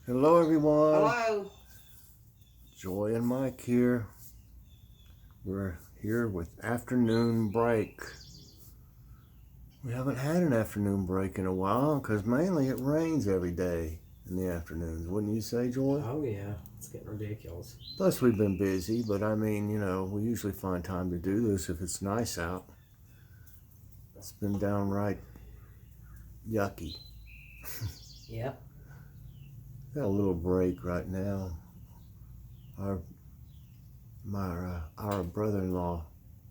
Hello, everyone. Hello. Joy and Mike here. We're here with afternoon break. We haven't had an afternoon break in a while because mainly it rains every day in the afternoons. Wouldn't you say, Joy? Oh, yeah. It's getting ridiculous. Plus, we've been busy, but I mean, we usually find time to do this if it's nice out. It's been downright yucky. Yep. Got a little break right now. Our brother-in-law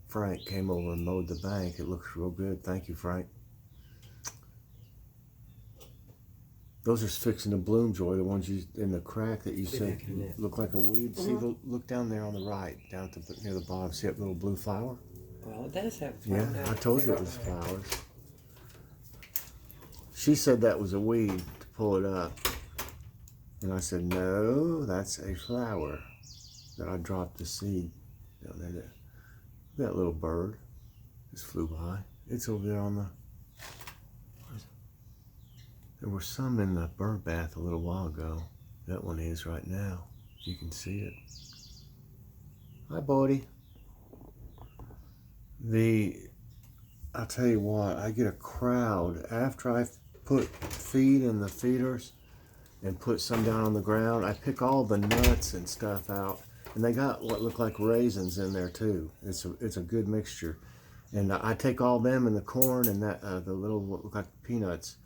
Frank came over and mowed the bank. It looks real good. Thank you, Frank. Those are fixing to bloom, Joy. The ones you in the crack that you said look like a weed. See, look down there on the right, down at near the bottom. See that little blue flower? Well, it does have flowers. Yeah, I told you it was flowers. She said that was a weed to pull it up, and I said no, that's a flower that I dropped the seed down there. That little bird just flew by. It's over there on the... There were some in the bird bath a little while ago. That one is right now. You can see it. Hi, Bodie. I'll tell you what, I get a crowd. After I put feed in the feeders and put some down on the ground, I pick all the nuts and stuff out. And they got what look like raisins in there too. It's a good mixture. And I take all them and the corn and the little what look like peanuts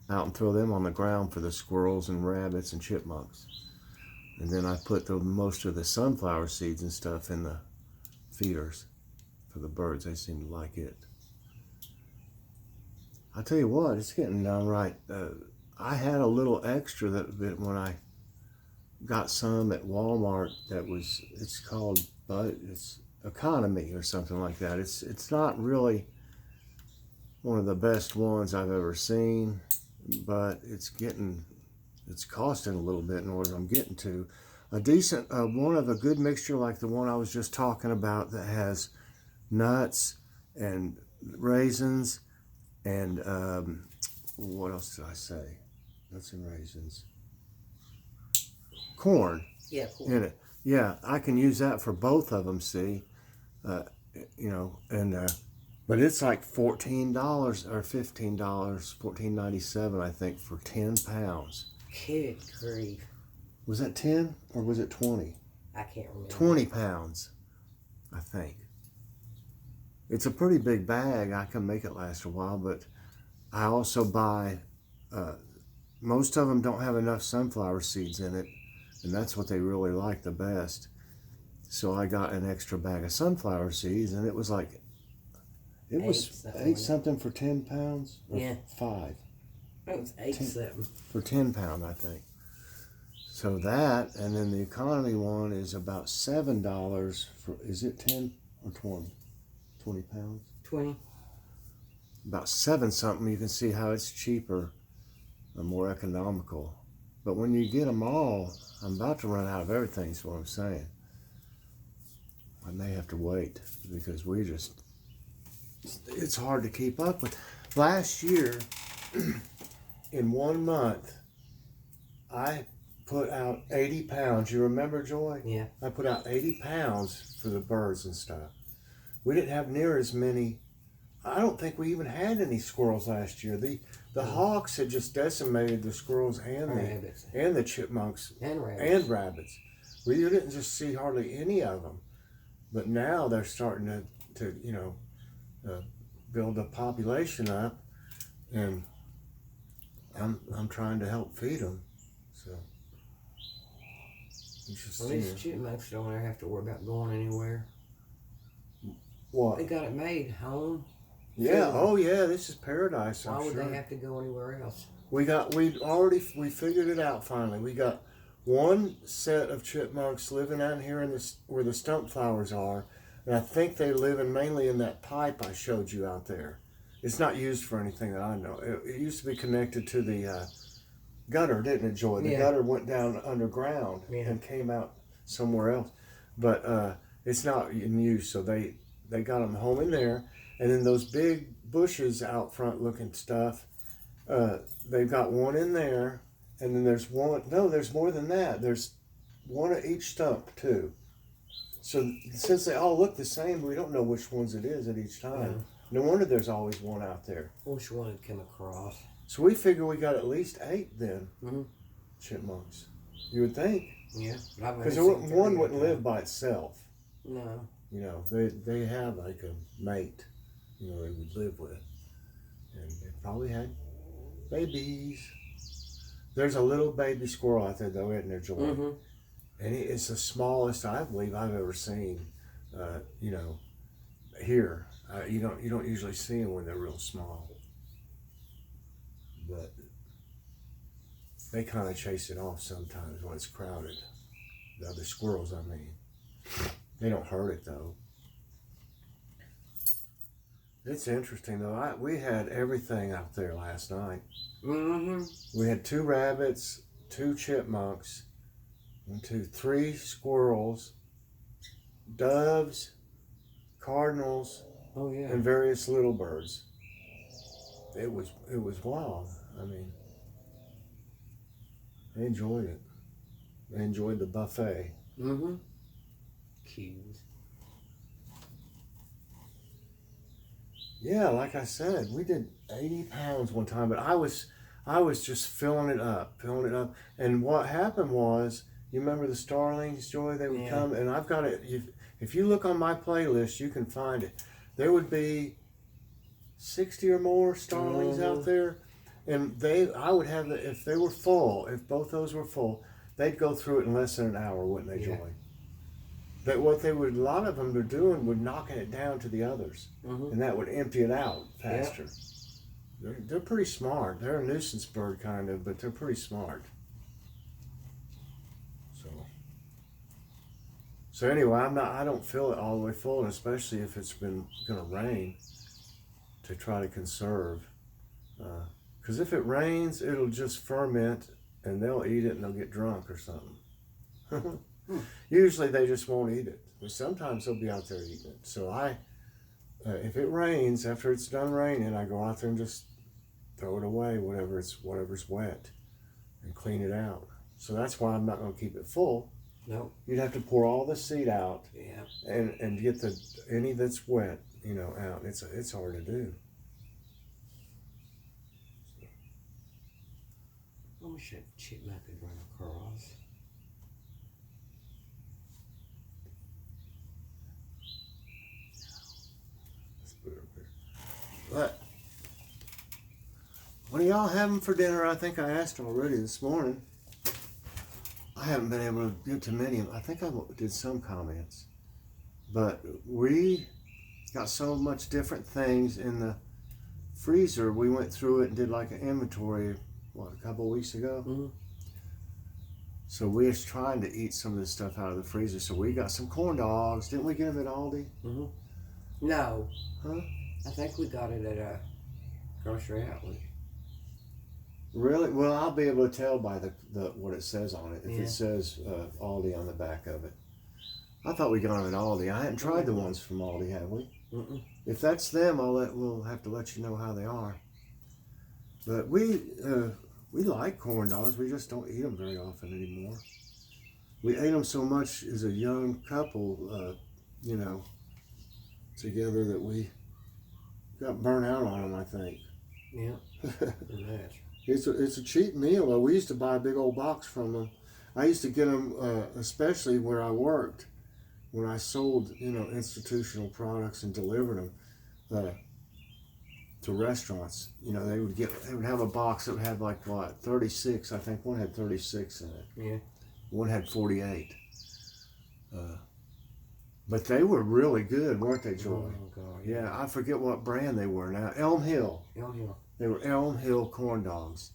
out and throw them on the ground for the squirrels and rabbits and chipmunks. And then I put most of the sunflower seeds and stuff in the feeders for the birds. They seem to like it. I'll tell you what, it's getting downright. I had a little extra that when I got some at Walmart it's called it's economy or something like that. It's not really one of the best ones I've ever seen, but it's costing a little bit in order I'm getting to a decent one of a good mixture like the one I was just talking about that has nuts and raisins and what else did I say? Nuts and raisins. Corn. Yeah, corn. In it. Yeah, I can use that for both of them, see? But it's like $14 or $15, $14.97, I think, for 10 pounds. Good grief. Was that 10 or was it 20? I can't remember. 20 pounds, I think. It's a pretty big bag. I can make it last a while, but I also buy, most of them don't have enough sunflower seeds in it, and that's what they really like the best. So I got an extra bag of sunflower seeds, and it was like, it was eight something for 10 pounds? Or yeah. 5. It was 8 something. For 10 pounds, I think. So that, and then the economy one is about $7 for, is it 10 or 20? 20 pounds? 20. About 7 something. You can see how it's cheaper and more economical. But when you get them all, I'm about to run out of everything, is what I'm saying. I may have to wait because it's hard to keep up with. Last year, in 1 month, I put out 80 pounds. You remember, Joy? Yeah. I put out 80 pounds for the birds and stuff. We didn't have near as many. I don't think we even had any squirrels last year. The hawks had just decimated the squirrels and the chipmunks and rabbits. We didn't just see hardly any of them. But now they're starting to build a population up, and I'm trying to help feed them. So Well, these chipmunks don't ever have to worry about going anywhere. What? They got it made home. Yeah. Oh yeah. This is paradise. Why would they have to go anywhere else? We figured it out finally. We got one set of chipmunks living out here where the stump flowers are, and I think they live mainly in that pipe I showed you out there. It's not used for anything that I know. It used to be connected to the gutter, didn't it, Joy? The gutter went down underground and came out somewhere else, but it's not in use. So they got them home in there, and then those big bushes out front looking stuff. They've got one in there, and then there's one. No, there's more than that. There's one at each stump too. So since they all look the same, we don't know which ones it is at each time. No wonder there's always one out there. Which one had come across? So we figure we got at least 8 then. Mm-hmm. Chipmunks. You would think. Yeah. Because one wouldn't live by itself. No. You know, they have like a mate, you know, they would live with. And they probably had babies. There's a little baby squirrel out there though, isn't there, Joy? Mm-hmm. And it's the smallest I believe I've ever seen. You know, here you don't usually see them when they're real small, but they kind of chase it off sometimes when it's crowded. The other squirrels, I mean, they don't hurt it though. It's interesting though. We had everything out there last night. Mm-hmm. We had 2 rabbits, 2 chipmunks, 1, 2, 3 squirrels, doves, cardinals, Oh yeah. and various little birds. It was wild. I mean, I enjoyed it. I enjoyed the buffet. Mm-hmm. Cute. Yeah, like I said, we did 80 pounds one time, but I was just filling it up. And what happened was, you remember the Starlings, Joy? They would come, and I've got it. If you look on my playlist, you can find it. There would be 60 or more Starlings out there, and I would have if they were full, if both those were full, they'd go through it in less than an hour, wouldn't they, Joy? But what a lot of them were doing would knocking it down to the others, and that would empty it out faster. They're pretty smart. They're a nuisance bird kind of, but they're pretty smart. So anyway, I don't fill it all the way full, and especially if it's been gonna rain, to try to conserve. Because if it rains, it'll just ferment, and they'll eat it, and they'll get drunk or something. Usually they just won't eat it, but sometimes they'll be out there eating it. So if it rains, after it's done raining, I go out there and just throw it away, whatever's wet, and clean it out. So that's why I'm not gonna keep it full. Nope. You'd have to pour all the seed out, Yeah. and get any that's wet, you know, out. It's hard to do. I wish that chipmunk could run across. Let's put it up here. But what are y'all having for dinner? I think I asked already this morning. I haven't been able to get to many. I think I did some comments, but we got so much different things in the freezer. We went through it and did like an inventory, a couple of weeks ago. Mm-hmm. So we was trying to eat some of this stuff out of the freezer. So we got some corn dogs. Didn't we get them at Aldi? Mm-hmm. No. Huh? I think we got it at a grocery outlet. Really? Well, I'll be able to tell by the what it says on it. If Yeah. it says Aldi on the back of it. I thought we got them at Aldi. I hadn't tried the ones from Aldi, have we? Mm-mm. If that's them, we'll have to let you know how they are. But we like corn dogs. We just don't eat them very often anymore. We ate them so much as a young couple, you know, together that we got burnt out on them, I think. Yeah. It's a cheap meal. We used to buy a big old box from them. I used to get them, especially where I worked, when I sold, you know, institutional products and delivered them to restaurants. You know, they would have a box that would have like 36. I think one had 36 in it. Yeah. One had 48. But they were really good, weren't they, Joy? Oh God. Yeah, I forget what brand they were now. Elm Hill. Elm Hill. They were Elm Hill corn dogs.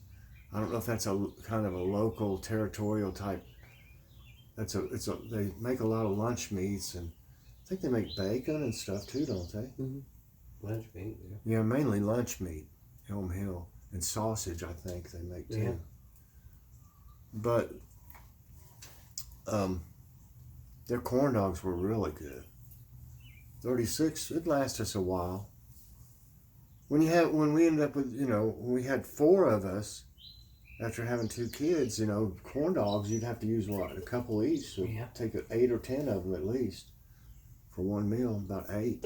I don't know if that's a kind of a local yeah, type. They make a lot of lunch meats, and I think they make bacon and stuff too, don't they? Mm-hmm. Lunch meat. Yeah. Yeah, mainly lunch meat, Elm Hill, and sausage. I think they make too. Yeah. But their corn dogs were really good. 36. It lasts us a while. When we ended up with, you know, when we had 4 of us, after having 2 kids, corn dogs, you'd have to use what, a couple each. So Yeah. take 8 or 10 of them at least for one meal, about 8.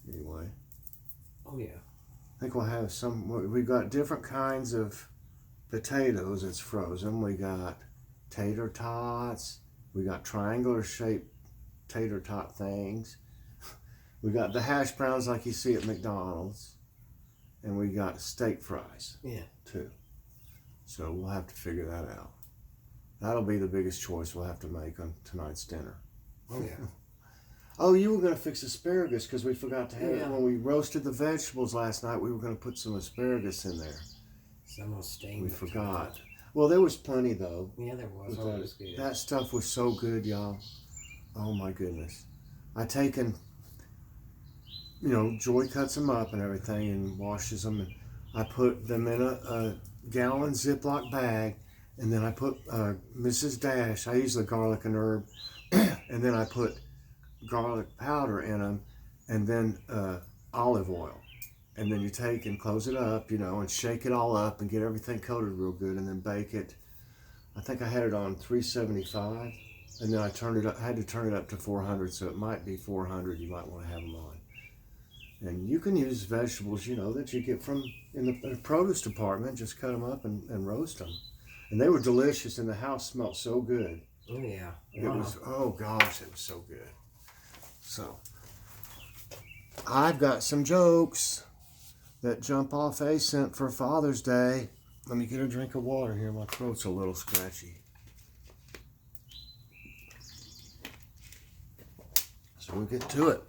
Anyway. Oh, yeah. I think we'll have we got different kinds of potatoes that's frozen. We got tater tots. We got triangular shaped tater tot things. We got the hash browns like you see at McDonald's. And we got steak fries. Yeah. Too. So we'll have to figure that out. That'll be the biggest choice we'll have to make on tonight's dinner. Oh, yeah. Oh, you were going to fix asparagus because we forgot to have it. Yeah. When we roasted the vegetables last night, we were going to put some asparagus in there. Some will stain. We forgot. Well, there was plenty, though. Yeah, there was. Oh, it was good. That stuff was so good, y'all. Oh, my goodness. I taken, Joy cuts them up and everything and washes them. And I put them in a gallon Ziploc bag. And then I put Mrs. Dash. I use the garlic and herb. And then I put garlic powder in them, and then olive oil, and then you take and close it up, and shake it all up and get everything coated real good, and then bake it. I think I had it on 375, and then I had to turn it up to 400, so it might be 400. You might want to have them on. And you can use vegetables, that you get from in the produce department. Just cut them up and roast them, and they were delicious, and the house smelled so good. Oh, yeah. It was, oh gosh, it was so good. So, I've got some jokes that Jumpoff A sent for Father's Day. Let me get a drink of water here. My throat's a little scratchy. So we'll get to it.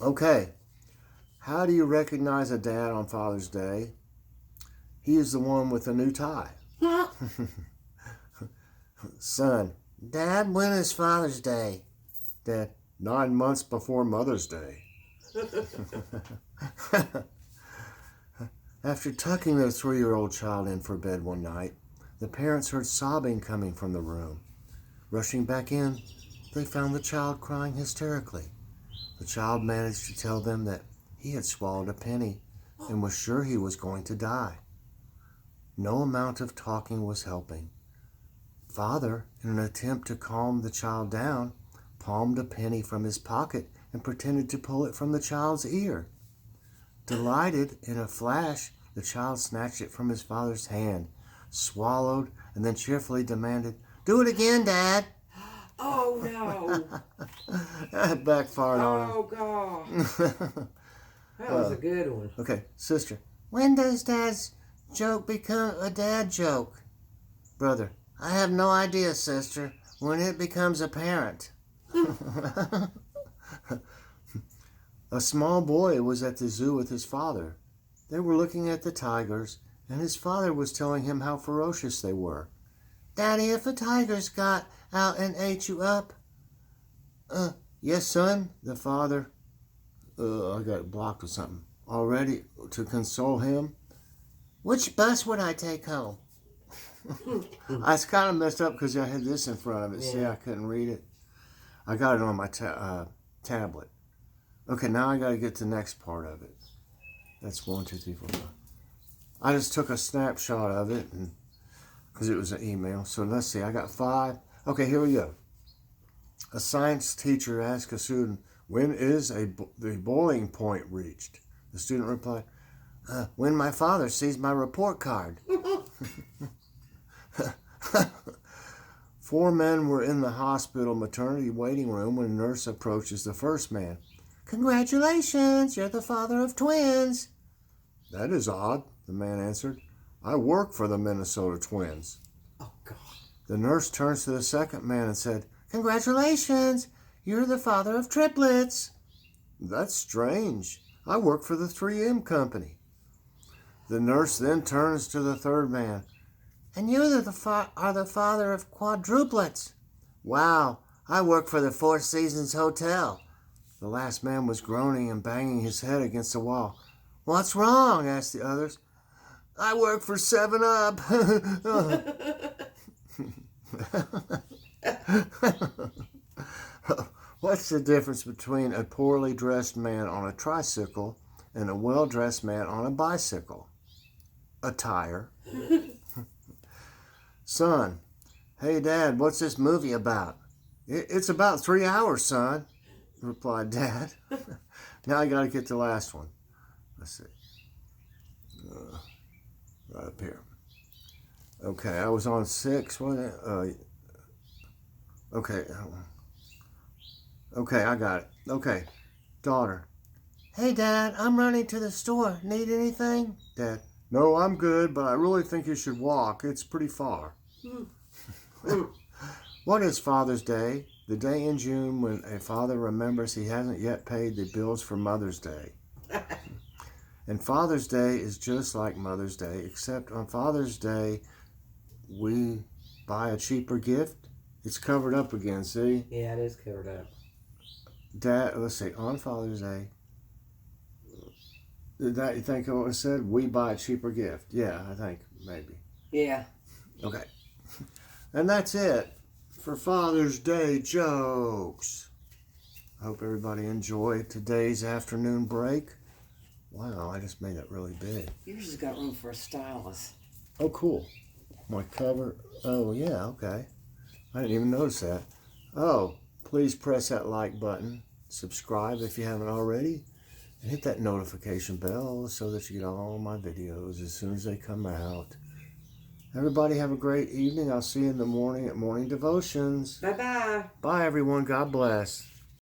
Okay. How do you recognize a dad on Father's Day? He is the one with a new tie. Son, Dad, when is Father's Day? Dad, 9 months before Mother's Day. After tucking their 3-year-old child in for bed one night, the parents heard sobbing coming from the room. Rushing back in, they found the child crying hysterically. The child managed to tell them that he had swallowed a penny and was sure he was going to die. No amount of talking was helping. Father, in an attempt to calm the child down, palmed a penny from his pocket and pretended to pull it from the child's ear. Delighted, in a flash, the child snatched it from his father's hand, swallowed, and then cheerfully demanded, "Do it again, Dad." Oh, no. That backfired on him. Oh, God. That was a good one. Okay, sister. When does Dad's joke become a dad joke? Brother. I have no idea, sister. When it becomes apparent. A small boy was at the zoo with his father. They were looking at the tigers, and his father was telling him how ferocious they were. Daddy, if a tiger's got out and ate you up? Yes, son, the father. I got it blocked with something. Already to console him. Which bus would I take home? I was kind of messed up because I had this in front of it. Yeah. See, I couldn't read it. I got it on my tablet. Okay, now I got to get to the next part of it. That's 1, 2, 3, 4, 5. I just took a snapshot of it because it was an email. So let's see, I got 5. Okay, here we go. A science teacher asked a student, when is the boiling point reached? The student replied, when my father sees my report card. 4 men were in the hospital maternity waiting room when a nurse approaches the first man. Congratulations, you're the father of twins. That is odd, the man answered. I work for the Minnesota Twins. Oh, God. The nurse turns to the second man and said, Congratulations, you're the father of triplets. That's strange. I work for the 3M company. The nurse then turns to the third man. And you are the father of quadruplets. Wow, I work for the Four Seasons Hotel. The last man was groaning and banging his head against the wall. What's wrong? Asked the others. I work for 7-Up. What's the difference between a poorly dressed man on a tricycle and a well-dressed man on a bicycle? attire. Son, hey Dad, what's this movie about? It's about 3 hours, son, replied Dad. Now I gotta get the last one. Let's see. Right up here. Okay, I was on 6. What? Okay. Okay, I got it. Okay, daughter. Hey, Dad, I'm running to the store. Need anything? Dad. No, I'm good, but I really think you should walk. It's pretty far. What is Father's Day? The day in June when a father remembers he hasn't yet paid the bills for Mother's Day. And Father's Day is just like Mother's Day, except on Father's Day, we buy a cheaper gift. It's covered up again, see? Yeah, it is covered up. Dad, let's see, on Father's Day, did that, you think what was said? We buy a cheaper gift. Yeah, I think, maybe. Yeah. Okay. And that's it for Father's Day jokes. I hope everybody enjoyed today's afternoon break. Wow, I just made it really big. Yours has got room for a stylus. Oh, cool. My cover. Oh, yeah, okay. I didn't even notice that. Oh, please press that like button. Subscribe if you haven't already. And hit that notification bell so that you get all my videos as soon as they come out. Everybody have a great evening. I'll see you in the morning at Morning Devotions. Bye-bye. Bye, everyone. God bless.